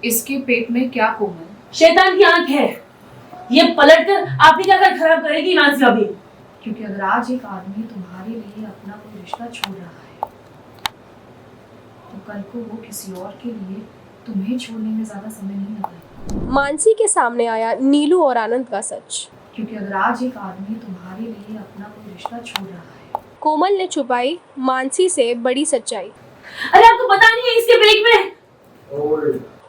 इसके पेट में क्या कोमल? शैतान की आंख है। ये पलटकर आपकी क्या घर खराब करेगी मानसी भाभी। क्योंकि अगर आज एक आदमी तुम्हारे लिए अपना कोई रिश्ता छोड़ रहा है तो कल को वो किसी और के लिए तुम्हें छोड़ने में ज्यादा समय नहीं लगाएगा। मानसी के सामने आया नीलू और आनंद का सच। क्योंकि अगर आज एक आदमी तुम्हारे लिए अपना कोई रिश्ता छोड़ रहा है। कोमल ने छुपाई मानसी से बड़ी सच्चाई। अरे आपको पता नहीं है इसके पेट में।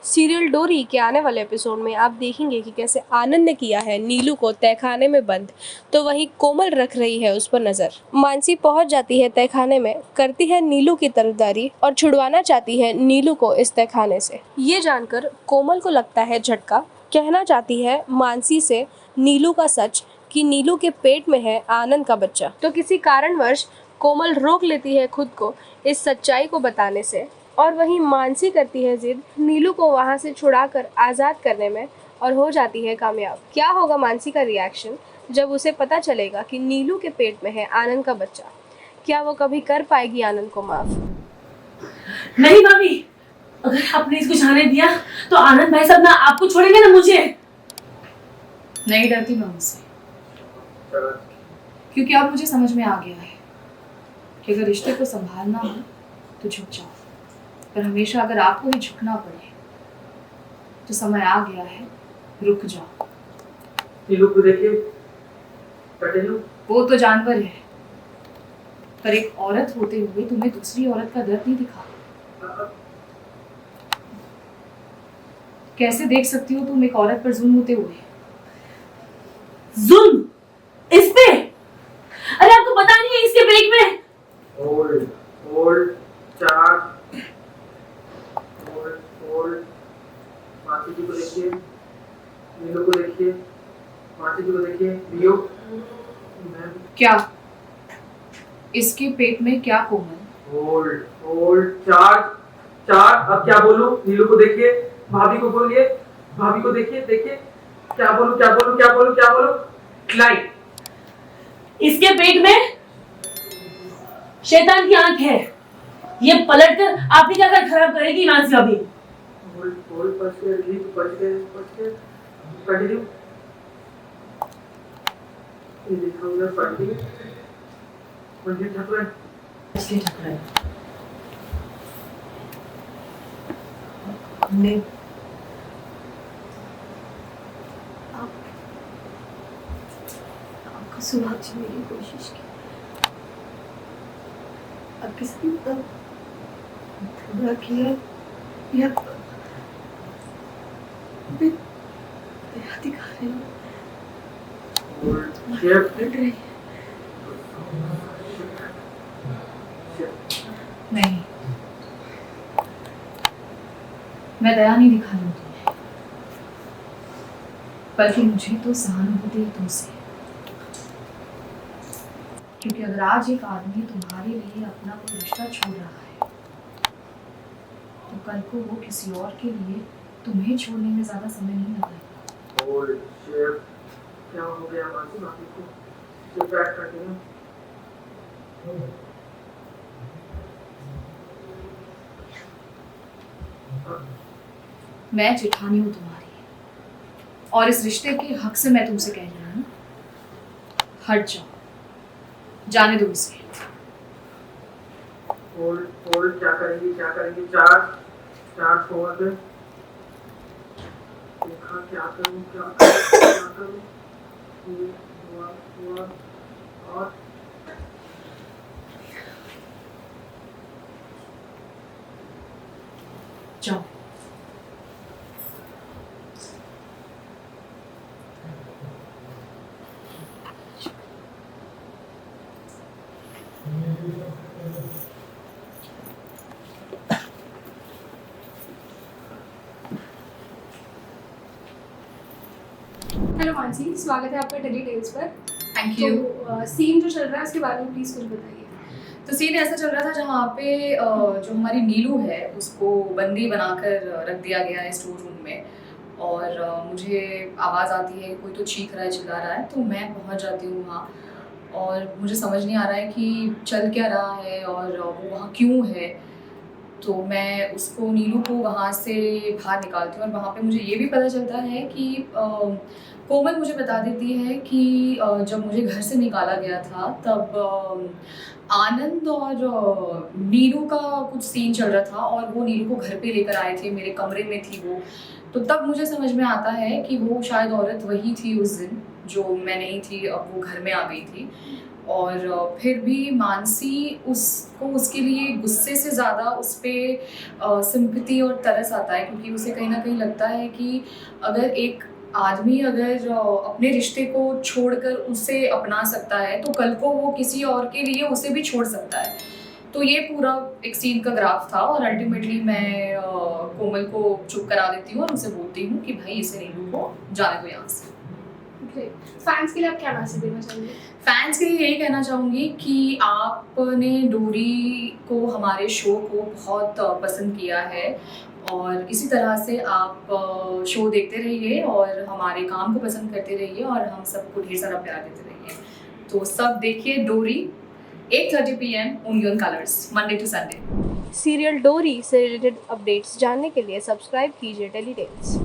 सीरियल डोरी के आने वाले एपिसोड में आप देखेंगे कि कैसे आनंद ने किया है नीलू को तहखाने में बंद, तो वहीं कोमल रख रही है उस पर नजर। मानसी पहुंच जाती है तहखाने में, करती है नीलू की तरफदारी और छुड़वाना चाहती है नीलू को इस तहखाने से। ये जानकर कोमल को लगता है झटका, कहना चाहती है मानसी से नीलू का सच कि नीलू के पेट में है आनंद का बच्चा। तो किसी कारणवश कोमल रोक लेती है खुद को इस सच्चाई को बताने से, और वहीं मानसी करती है जिद नीलू को वहां से छुड़ाकर आज़ाद करने में और हो जाती है कामयाब। क्या होगा मानसी का रिएक्शन जब उसे पता चलेगा कि नीलू के पेट में है आनंद का बच्चा? क्या वो कभी कर पाएगी आनंद को माफ? नहीं भाभी, अगर आपने इसको जाने दिया तो आनंद भाई साहब ना आपको छोड़ेंगे ना मुझे। नहीं डरती मैं उनसे, क्योंकि अब मुझे समझ में आ गया है कि अगर रिश्ते को संभालना हो तो झुक जाओ, पर हमेशा अगर आपको ही झुकना पड़े तो समय आ गया है रुक जाओ। नीलू को देखिए, कटेलू वो तो जानवर है, पर एक औरत होते हुए तुम्हें दूसरी औरत का दर्द नहीं दिखा। कैसे देख सकती हो तुम एक औरत पर जुल्म होते हुए? जुल्म इस पे? अरे आपको पता नहीं है इसके पेट में। होल्ड चार, होल्ड मासी जी को देखिए, नीलू को देखिए, मासी जी को देखिए, लियो मैम। क्या इसके पेट में क्या कोमल? होल्ड चार, अब क्या बोलूं? नीलू को देखिए, भाभी को बोलिए, भाभी को देखिए, क्या बोलूं? लाइट। इसके पेट में शैतान की आंख है। ये पलटकर आपकी क्या घर खराब करेगी मानसी भाभी। होल्ड पच के कंटिन्यू। ये देखा होगा पढ़ती मुझे ठकुरा इसलिए ठकुरा है। हमने आपको सुलझाने की कोशिश की, अब किसी ने झगड़ा किया या दिखा रही हूँ लड़ रही है। नहीं, मैं दया नहीं दिखा रही हूँ, बल्कि मुझे तो सहानुभूति है तुमसे। क्योंकि अगर आज एक आदमी तुम्हारे लिए अपना कोई रिश्ता छोड़ रहा है तो कल को वो किसी और के लिए तुम्हें छोड़ने में ज्यादा समय नहीं लगाएगा। होल्ड शेफ, क्या हो गया मासी भाभी को? Chef add continue. मैं जेठानी हूँ तुम्हारी, और इस रिश्ते के हक से मैं तुमसे कह रही हूँ, हट जाओ, जाने दो इसे। होल्ड क्या करेंगी? चार फोर पे देखा, क्या करूं? ये हुआ और जाओ। हेलो मानसी, स्वागत है आपका टेली टेल्स पर। Thank you. तो सीन जो चल रहा है उसके बारे में प्लीज़ कुछ बताइए। तो सीन ऐसा चल रहा था जहाँ पे जो हमारी नीलू है उसको बंदी बनाकर रख दिया गया है स्टोर रूम में, और मुझे आवाज़ आती है कोई तो चीख रहा है, चिल्ला रहा है, तो मैं पहुँच जाती हूँ वहाँ, और मुझे समझ नहीं आ रहा है कि चल क्या रहा है और वो वहाँ क्यों है। तो मैं उसको नीलू को वहाँ से बाहर निकालती हूँ और वहाँ पे मुझे ये भी पता चलता है कि कोमल मुझे बता देती है कि जब मुझे घर से निकाला गया था तब आनंद और नीलू का कुछ सीन चल रहा था और वो नीलू को घर पे लेकर आए थे, मेरे कमरे में थी वो। तो तब मुझे समझ में आता है कि वो शायद औरत वही थी उस दिन जो मैं नहीं थी, अब वो घर में आ गई थी। और फिर भी मानसी उसको उसके लिए गुस्से से ज़्यादा उस पर सिंपैथी और तरस आता है, क्योंकि उसे कहीं ना कहीं लगता है कि अगर एक आदमी अगर अपने रिश्ते को छोड़कर उसे अपना सकता है तो कल को वो किसी और के लिए उसे भी छोड़ सकता है। तो ये पूरा एक सीन का ग्राफ था और अल्टीमेटली मैं कोमल को चुप करा देती हूँ और उसे बोलती हूँ कि भाई इसे नीलू को जाने दो यहाँ से। ग्रेट। फैंस के लिए आप क्या मैसेज देना चाहेंगे? फैंस के लिए यही कहना चाहूँगी कि आपने डोरी को, हमारे शो को बहुत पसंद किया है और इसी तरह से आप शो देखते रहिए और हमारे काम को पसंद करते रहिए और हम सबको ढेर सारा प्यार देते रहिए। तो सब देखिए Doree 8:30 PM only on Colors, Monday to Sunday. Serial Doree से रिलेटेड अपडेट्स जानने के लिए सब्सक्राइब कीजिए टेली टेल्स।